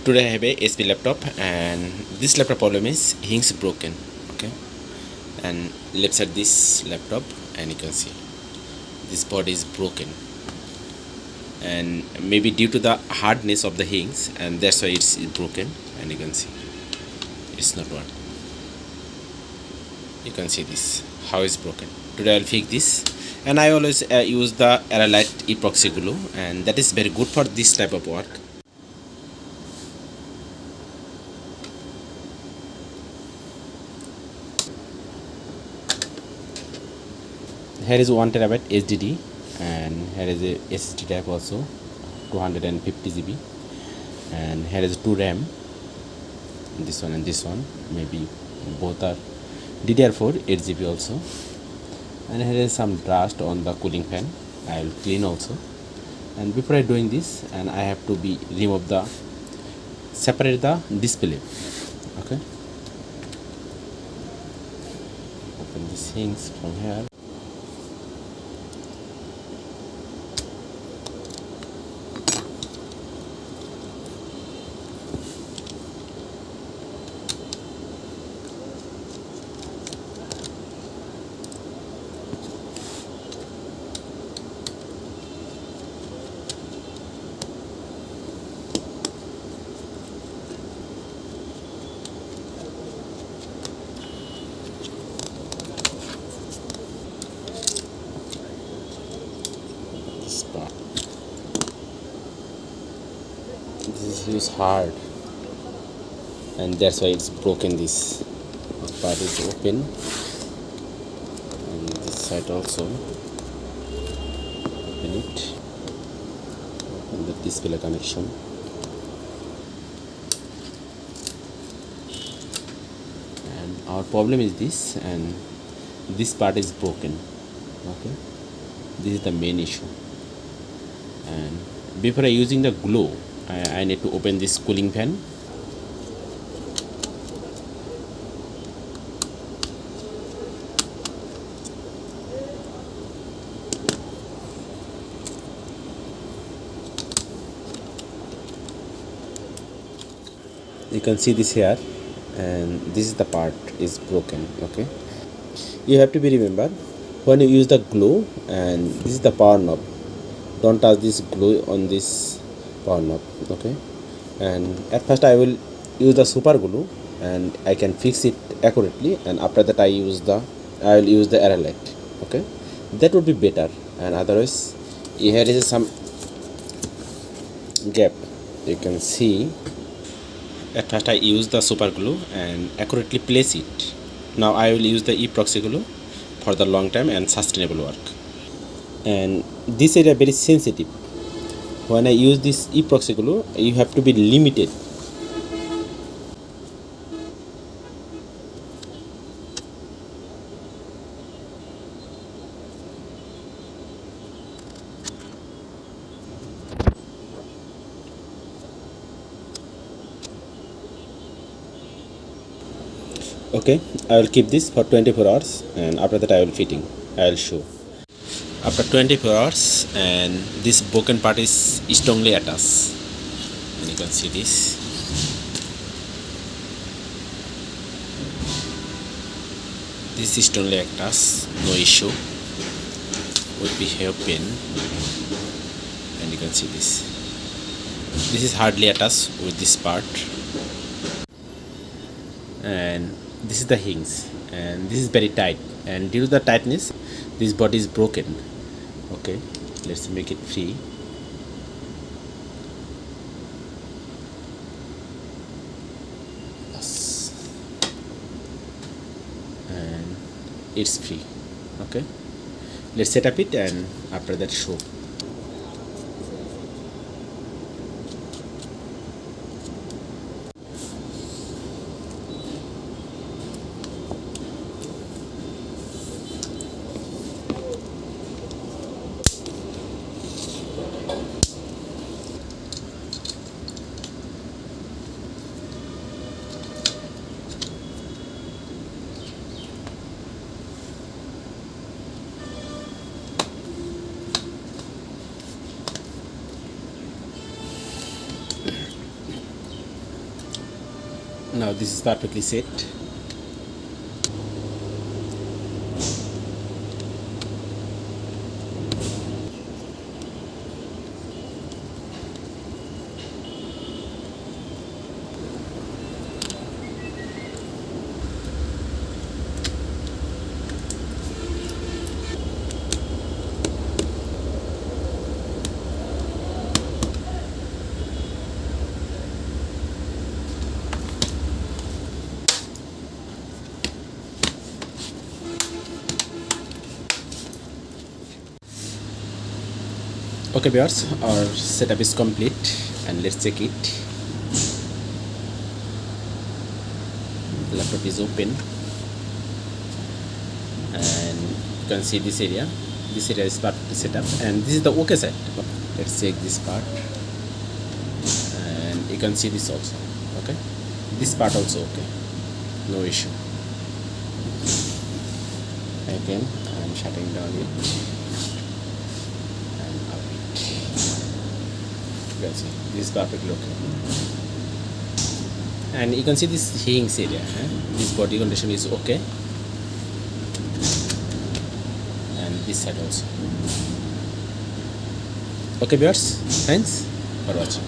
Today I have a HP laptop, and this laptop problem is hinge broken. Okay, and let's at this laptop, and you can see this body is broken, and maybe due to the hardness of the hinge, and that's why it's broken. And you can see it's not one. You can see this how it's broken. Today I'll fix this, and I always use the Aerolite epoxy glue, and that is very good for this type of work. Here is 1 terabyte HDD, and here is a SSD type also 250 GB, and here is 2 RAM, this one and this one, maybe both are DDR4 8 GB also. And here is some dust on the cooling fan. I will clean also. And before I doing this, and I have to be remove the separate the display. Okay, open these things from here. Part. This is hard, and that's why it's broken. This part is open, and this side also open it, open the display connection, and our problem is this, and this part is broken. Okay, this is the main issue. And before using the glue, I need to open this cooling fan. You can see this here, and this is the part is broken. Okay, you have to be remember when you use the glue, and this is the power knob. Don't touch this glue on this power knob. Okay, and at first I will use the super glue, and I can fix it accurately, and after that I will use the Aerolite. Okay, that would be better. And otherwise here is some gap. You can see at first I use the super glue and accurately place it. Now I will use the epoxy glue for the long time and sustainable work. And this area very sensitive. When I use this epoxy glue, you have to be limited. Okay, I will keep this for 24 hours, and after that I will fitting. I will show. After 24 hours, and this broken part is strongly attached, and you can see this. This is strongly attached, no issue. Would be hairpin, and you can see this. This is hardly attached with this part, and this is the hinge, and this is very tight, and due to the tightness this body is broken. Okay, let's make it free. Yes. And it's free. Okay, let's set up it, and after that show. Now this is perfectly set. Okay viewers, our setup is complete and let's check it. Laptop is open and you can see this area. This area is perfectly set up and this is the OK side. Let's check this part and you can see this also. Okay, this part also okay, no issue. Again I'm shutting down it and up it. You can see this is perfectly okay. And you can see this hinge area, this body condition is okay, and this side also. Okay viewers, thanks for watching.